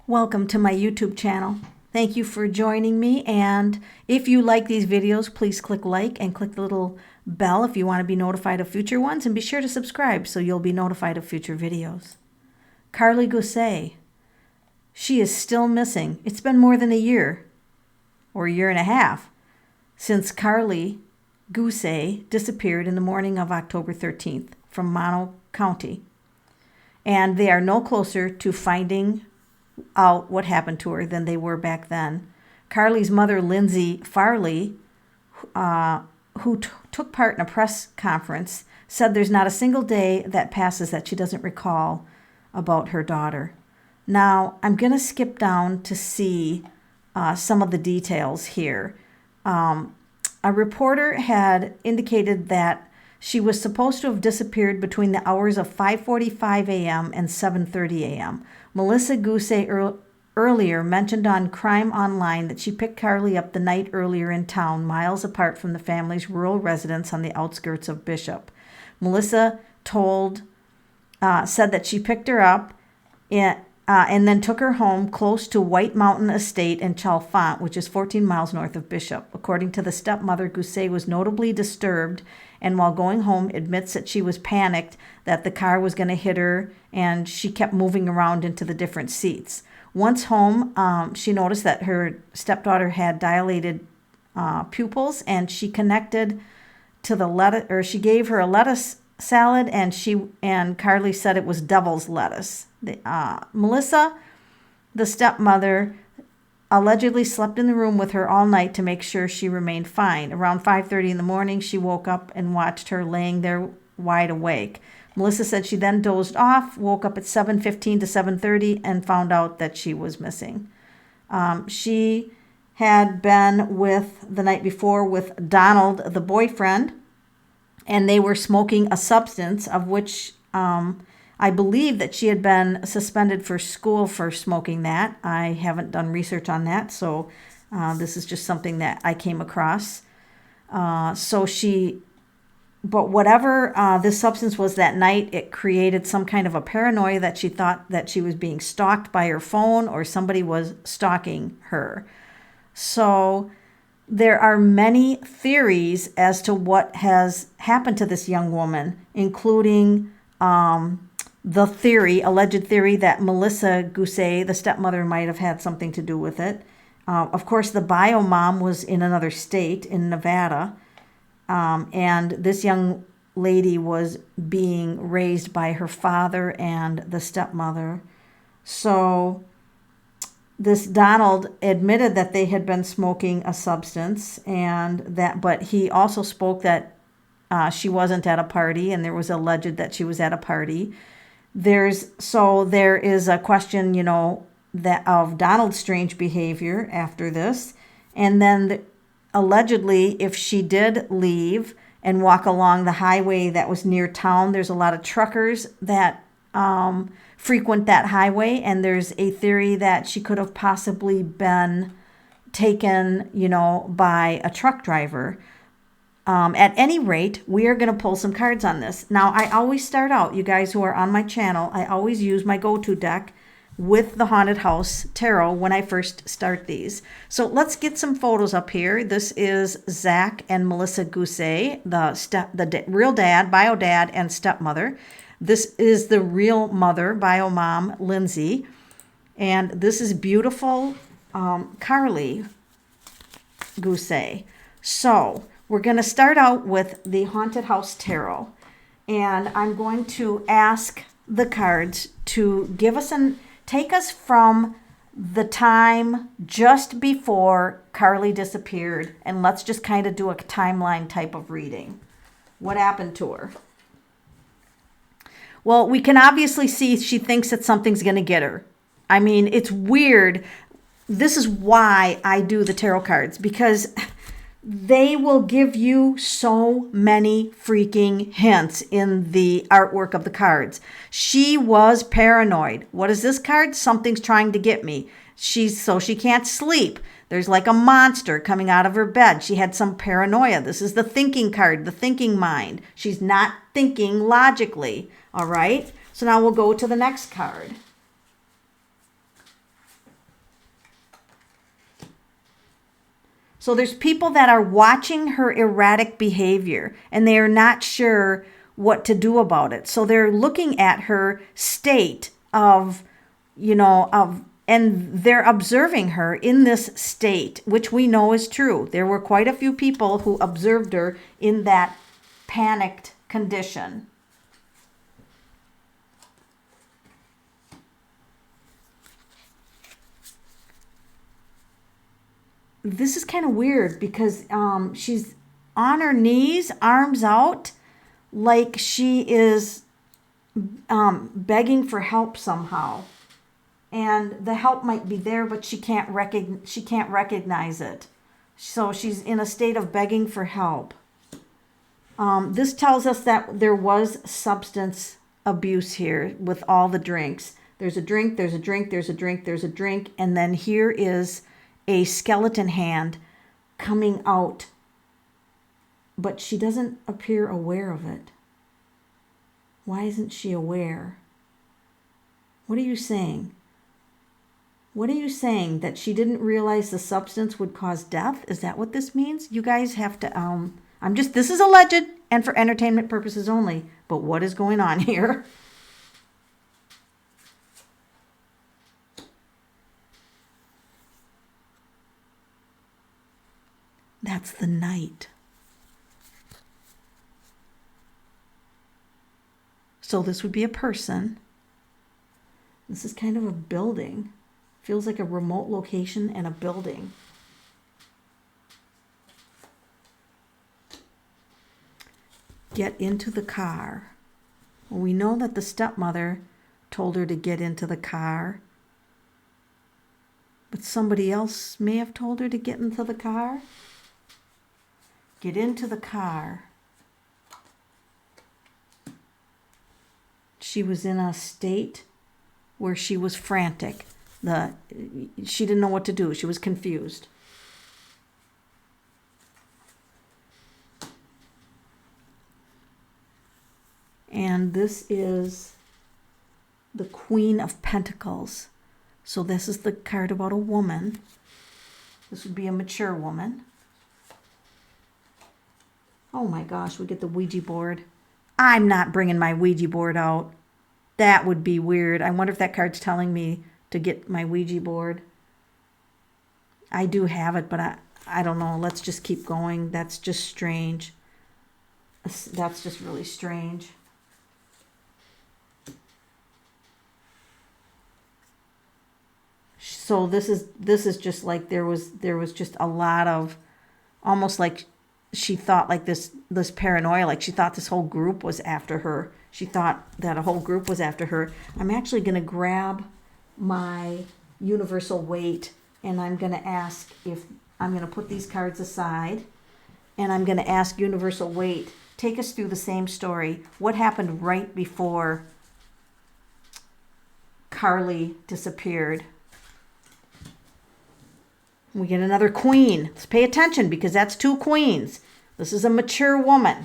Welcome to my YouTube channel. Thank you for joining me, and if you like these videos, please click like and click the little bell if you want to be notified of future ones, and be sure to subscribe so you'll be notified of future videos. Karlie Guse. She is still missing. It's been more than a year, or a year and a half, since Karlie Guse disappeared in the morning of October 13th from Mono County. And they are no closer to finding out what happened to her than they were back then. Karlie's mother, Lindsay Farley, who took part in a press conference, said there's not a single day that passes that she doesn't recall about her daughter. Now, I'm going to skip down to see some of the details here. A reporter had indicated that she was supposed to have disappeared between the hours of 5:45 a.m. and 7:30 a.m. Melissa Guse earlier mentioned on Crime Online that she picked Karlie up the night earlier in town, miles apart from the family's rural residence on the outskirts of Bishop. Melissa said that she picked her up and then took her home close to White Mountain Estate in Chalfont, which is 14 miles north of Bishop. According to the stepmother, Guse was notably disturbed, and while going home admits that she was panicked that the car was going to hit her, and she kept moving around into the different seats. Once home, she noticed that her stepdaughter had dilated pupils, and she connected to the lettuce, or she gave her a lettuce salad, and Karlie said it was devil's lettuce. Melissa, the stepmother, allegedly slept in the room with her all night to make sure she remained fine. Around 5:30 in the morning, she woke up and watched her laying there wide awake. Melissa said she then dozed off, woke up at 7:15 to 7:30, and found out that she was missing. She had been the night before with Donald, the boyfriend, and they were smoking a substance of which I believe that she had been suspended for school for smoking that. I haven't done research on that, so this is just something that I came across. But whatever this substance was that night, it created some kind of a paranoia that she thought that she was being stalked by her phone or somebody was stalking her. So there are many theories as to what has happened to this young woman, including the alleged theory that Melissa Guse, the stepmother, might have had something to do with it. Of course, the bio mom was in another state, in Nevada, and this young lady was being raised by her father and the stepmother. So this Donald admitted that they had been smoking a substance, but he also spoke that she wasn't at a party, and there was alleged that she was at a party. There is a question, that of Donald's strange behavior after this, and then allegedly, if she did leave and walk along the highway that was near town, there's a lot of truckers that frequent that highway, and there's a theory that she could have possibly been taken, by a truck driver. At any rate, we are going to pull some cards on this. Now, I always start out, you guys who are on my channel, I always use my go-to deck with the Haunted House Tarot when I first start these. So let's get some photos up here. This is Zach and Melissa Guse, the real dad, bio dad, and stepmother. This is the real mother, bio mom, Lindsay. And this is beautiful Karlie Guse. So we're going to start out with the Haunted House Tarot, and I'm going to ask the cards to take us from the time just before Karlie disappeared, and let's just kind of do a timeline type of reading. What happened to her? Well, we can obviously see she thinks that something's going to get her. I mean, it's weird. This is why I do the tarot cards, because they will give you so many freaking hints in the artwork of the cards. She was paranoid. What is this card? Something's trying to get me. She can't sleep. There's like a monster coming out of her bed. She had some paranoia. This is the thinking card, the thinking mind. She's not thinking logically. All right. So now we'll go to the next card. So there's people that are watching her erratic behavior and they are not sure what to do about it. So they're looking at her state of, and they're observing her in this state, which we know is true. There were quite a few people who observed her in that panicked condition. This is kind of weird because she's on her knees, arms out, like she is begging for help somehow. And the help might be there, but she can't recognize it. So she's in a state of begging for help. This tells us that there was substance abuse here with all the drinks. There's a drink, there's a drink, there's a drink, there's a drink, and then here is a skeleton hand coming out, but she doesn't appear aware of it. Why isn't she aware? What are you saying? What are you saying? That she didn't realize the substance would cause death? Is that what this means? You guys have to, this is alleged and for entertainment purposes only, but what is going on here? That's the night. So this would be a person. This is kind of a building. Feels like a remote location and a building. Get into the car. Well, we know that the stepmother told her to get into the car. But somebody else may have told her to get into the car. Get into the car. She was in a state where she was frantic. She didn't know what to do. She was confused. And this is the Queen of Pentacles. So this is the card about a woman. This would be a mature woman. Oh my gosh, we get the Ouija board. I'm not bringing my Ouija board out. That would be weird. I wonder if that card's telling me to get my Ouija board. I do have it, but I don't know. Let's just keep going. That's just strange. That's just really strange. So this is just like there was just a lot of, almost like she thought like this paranoia, like she thought this whole group was after her. She thought that a whole group was after her. I'm actually going to grab my universal weight and I'm going to ask if, I'm going to put these cards aside and I'm going to ask universal weight, take us through the same story. What happened right before Karlie disappeared? We get another queen. Let's pay attention because that's two queens. This is a mature woman.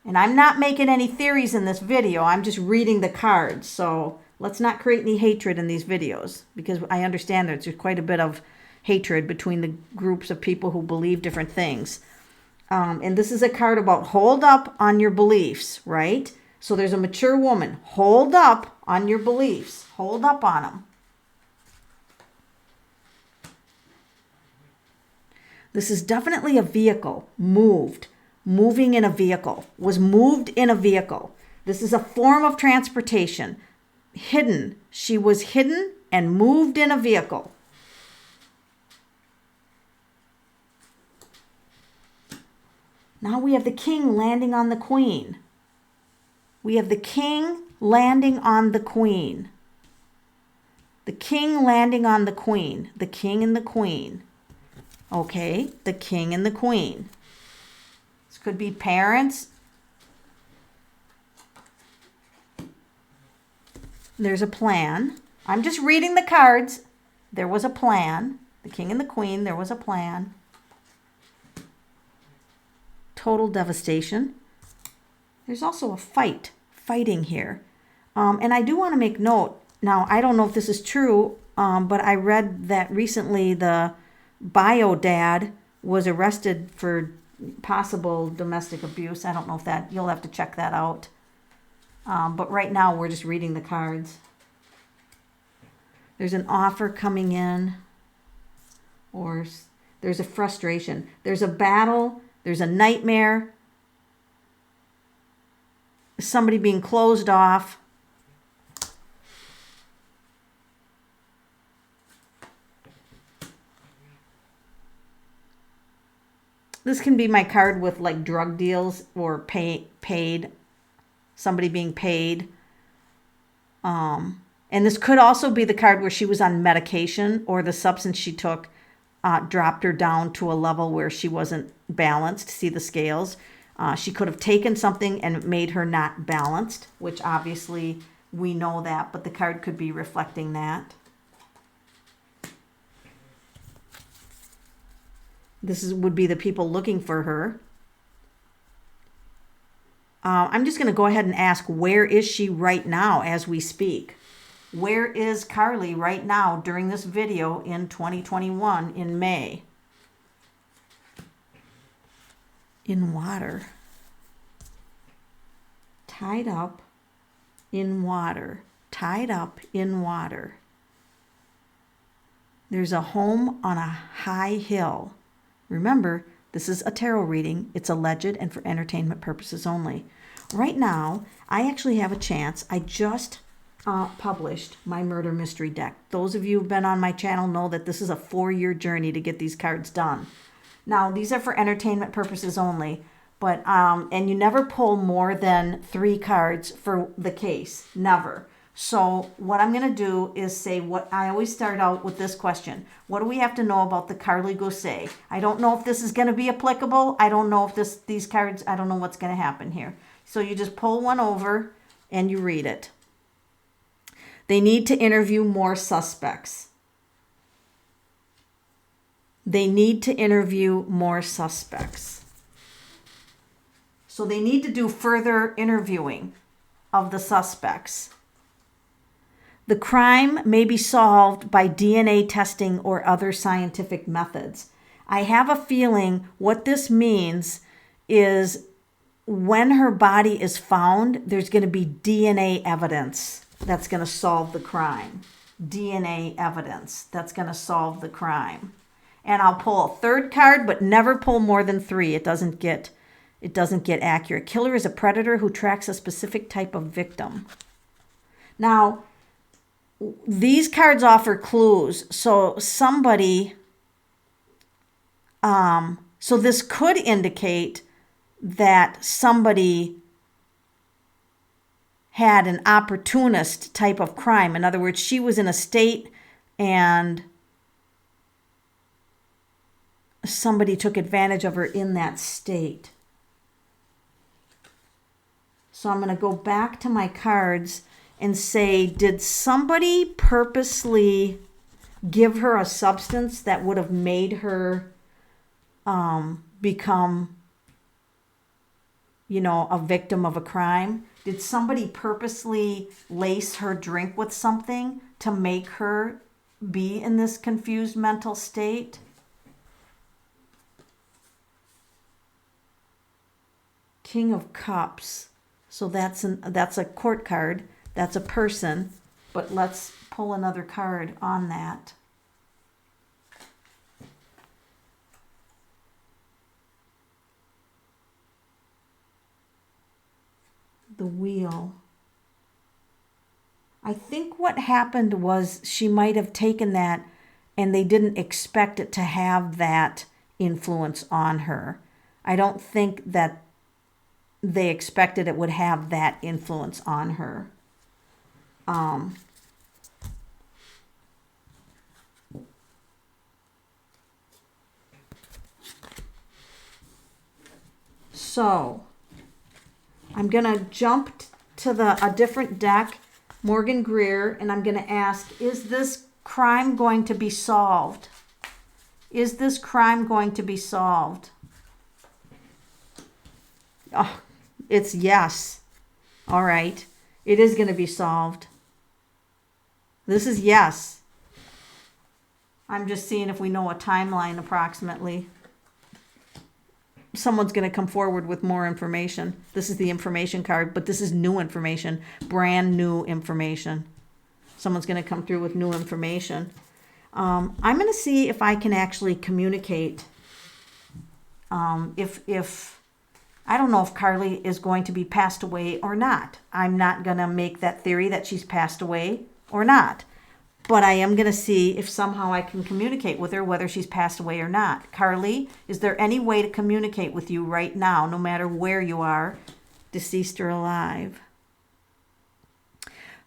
And I'm not making any theories in this video. I'm just reading the cards. So let's not create any hatred in these videos because I understand that there's quite a bit of hatred between the groups of people who believe different things. And this is a card about hold up on your beliefs, right? So there's a mature woman. Hold up on your beliefs. Hold up on them. This is definitely a vehicle, moving in a vehicle, was moved in a vehicle. This is a form of transportation, hidden. She was hidden and moved in a vehicle. Now we have the king landing on the queen. We have the king landing on the queen. The king landing on the queen. The king and the queen. Okay, the king and the queen. This could be parents. There's a plan. I'm just reading the cards. There was a plan. The king and the queen, there was a plan. Total devastation. There's also a fighting here. And I do want to make note. Now, I don't know if this is true, but I read that recently the bio dad was arrested for possible domestic abuse. I don't know if that, you'll have to check that out. But right now we're just reading the cards. There's an offer coming in, or there's a frustration. There's a battle. There's a nightmare. Somebody being closed off. This can be my card with like drug deals or paid. Somebody being paid. And this could also be the card where she was on medication, or the substance she took dropped her down to a level where she wasn't balanced. See the scales? She could have taken something and it made her not balanced, which obviously we know that, but the card could be reflecting that. Would be the people looking for her. I'm just going to go ahead and ask, where is she right now as we speak? Where is Karlie right now during this video in 2021 in May? In water. Tied up in water. Tied up in water. There's a home on a high hill. Remember, this is a tarot reading. It's alleged and for entertainment purposes only. Right now, I actually have a chance. I just published my murder mystery deck. Those of you who've been on my channel know that this is a 4-year journey to get these cards done. Now, these are for entertainment purposes only, but and you never pull more than 3 cards for the case. Never. So what I'm going to do is say what I always start out with this question. What do we have to know about the Karlie Guse? I don't know if this is going to be applicable. I don't know if these cards, I don't know what's going to happen here. So you just pull one over and you read it. They need to interview more suspects. They need to interview more suspects. So they need to do further interviewing of the suspects. The crime may be solved by DNA testing or other scientific methods. I have a feeling what this means is when her body is found, there's going to be DNA evidence that's going to solve the crime. DNA evidence that's going to solve the crime. And I'll pull a third card, but never pull more than 3. It doesn't get accurate. Killer is a predator who tracks a specific type of victim. Now, these cards offer clues. So somebody, so this could indicate that somebody had an opportunist type of crime. In other words, she was in a state and somebody took advantage of her in that state. So I'm going to go back to my cards and say, did somebody purposely give her a substance that would have made her become, a victim of a crime? Did somebody purposely lace her drink with something to make her be in this confused mental state? King of Cups. So that's a court card. That's a person. But let's pull another card on that. The Wheel. I think what happened was she might have taken that and they didn't expect it to have that influence on her. I don't think that they expected it would have that influence on her. So I'm going to jump to a different deck, Morgan Greer, and I'm going to ask, is this crime going to be solved? Is this crime going to be solved? Oh, it's yes. All right. It is going to be solved. This is yes. I'm just seeing if we know a timeline approximately. someone's going to come forward with more information. This is the information card, but this is new information, brand new information. Someone's going to come through with new information. I'm going to see if I can actually communicate. If I don't know if Karlie is going to be passed away or not. I'm not going to make that theory that she's passed away or not. But I am going to see if somehow I can communicate with her, whether she's passed away or not. Karlie, is there any way to communicate with you right now, no matter where you are, deceased or alive?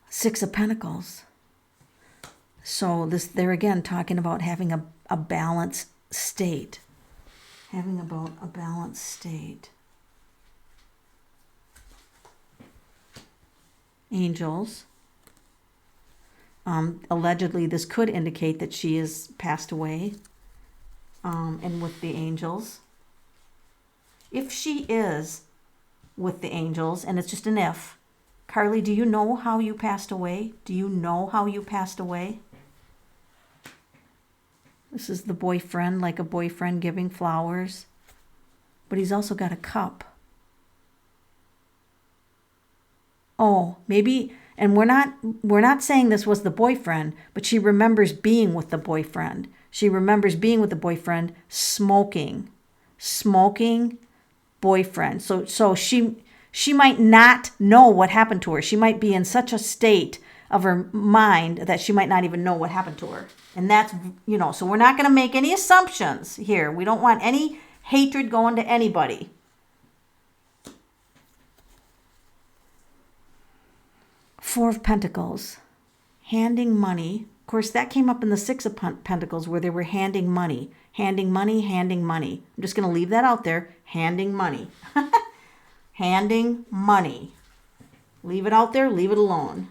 Six of Pentacles. So they're again talking about having a balanced state. Having about a balanced state. Angels. Allegedly, this could indicate that she is passed away, and with the angels. If she is with the angels, and it's just an if, Karlie, do you know how you passed away? Do you know how you passed away? This is the boyfriend, like a boyfriend giving flowers, but he's also got a cup. Oh, maybe. And we're not saying this was the boyfriend, but she remembers being with the boyfriend. She remembers being with the boyfriend, smoking boyfriend. So she might not know what happened to her. She might be in such a state of her mind that she might not even know what happened to her. And that's, so we're not going to make any assumptions here. We don't want any hatred going to anybody. Four of Pentacles, handing money. Of course, that came up in the Six of Pentacles where they were handing money. I'm just going to leave that out there. Handing money. Handing money. Leave it out there. Leave it alone.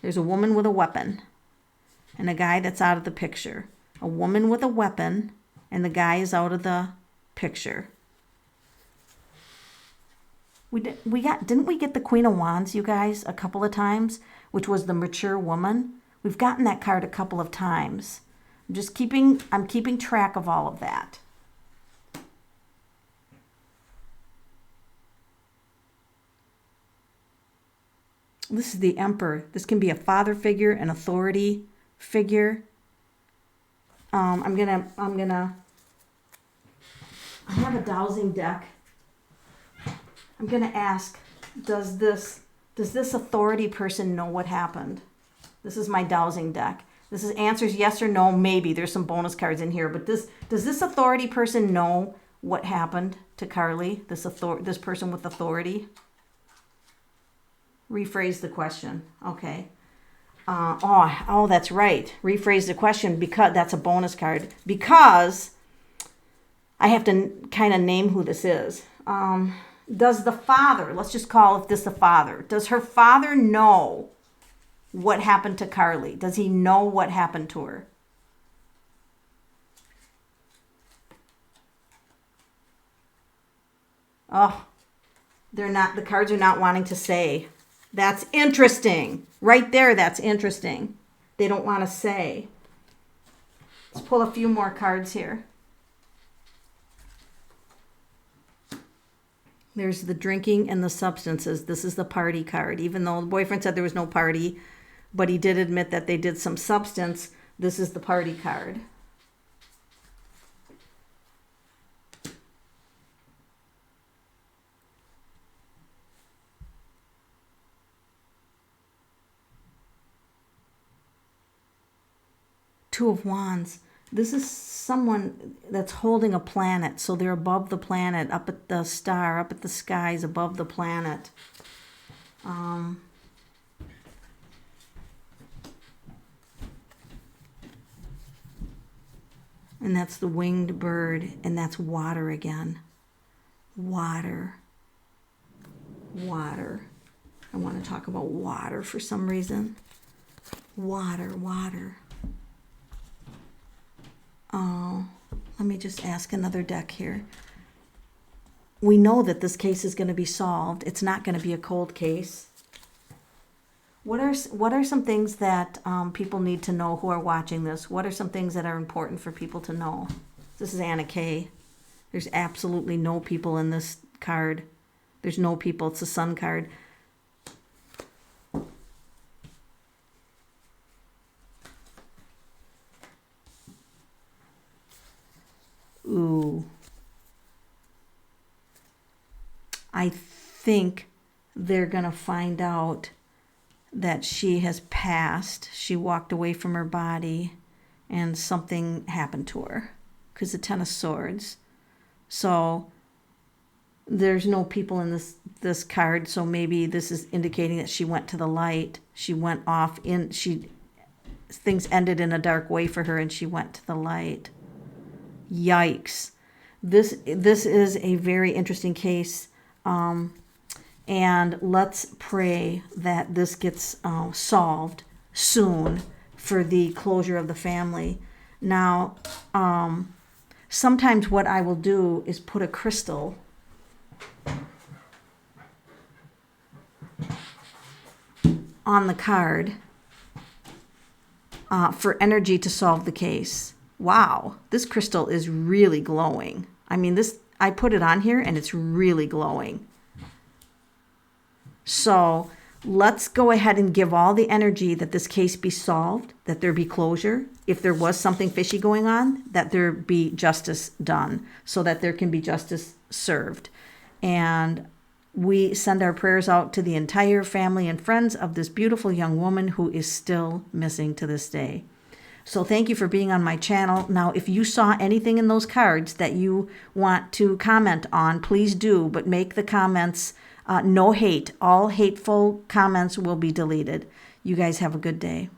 There's a woman with a weapon and a guy that's out of the picture. A woman with a weapon and the guy is out of the picture. Didn't we get the Queen of Wands, you guys, a couple of times, which was the mature woman? We've gotten that card a couple of times. I'm keeping track of all of that. This is the Emperor. This can be a father figure, an authority figure. I have a dowsing deck. I'm going to ask, does this authority person know what happened? This is my dowsing deck. This is answers yes or no, maybe. There's some bonus cards in here. But does this authority person know what happened to Karlie, this person with authority? Rephrase the question. Okay. Oh, that's right. Rephrase the question because that's a bonus card. Because I have to kind of name who this is. Does the father, let's just call this the father, does her father know what happened to Karlie? Does he know what happened to her? Oh, the cards are not wanting to say. That's interesting. Right there, that's interesting. They don't want to say. Let's pull a few more cards here. There's the drinking and the substances. This is the party card. Even though the boyfriend said there was no party, but he did admit that they did some substance, this is the party card. Two of Wands. This is someone that's holding a planet. So they're above the planet, up at the star, up at the skies, above the planet. And that's the winged bird. And that's water again. Water. I want to talk about water for some reason. Water. Oh, let me just ask another deck here. We know that this case is going to be solved. It's not going to be a cold case. What are some things that people need to know who are watching this? What are some things that are important for people to know? This is Anna Kay. There's absolutely no people in this card. There's no people. It's a Sun card. Ooh. I think they're going to find out that she has passed. She walked away from her body and something happened to her because the Ten of Swords. So there's no people in this card, so maybe this is indicating that she went to the light. She went off in things ended in a dark way for her and she went to the light. Yikes. This is a very interesting case. And let's pray that this gets solved soon for the closure of the family. Now, sometimes what I will do is put a crystal on the card for energy to solve the case. Wow, this crystal is really glowing. I mean, I put it on here and it's really glowing. So let's go ahead and give all the energy that this case be solved, that there be closure. If there was something fishy going on, that there be justice done so that there can be justice served. And we send our prayers out to the entire family and friends of this beautiful young woman who is still missing to this day. So thank you for being on my channel. Now, if you saw anything in those cards that you want to comment on, please do, but make the comments no hate. All hateful comments will be deleted. You guys have a good day.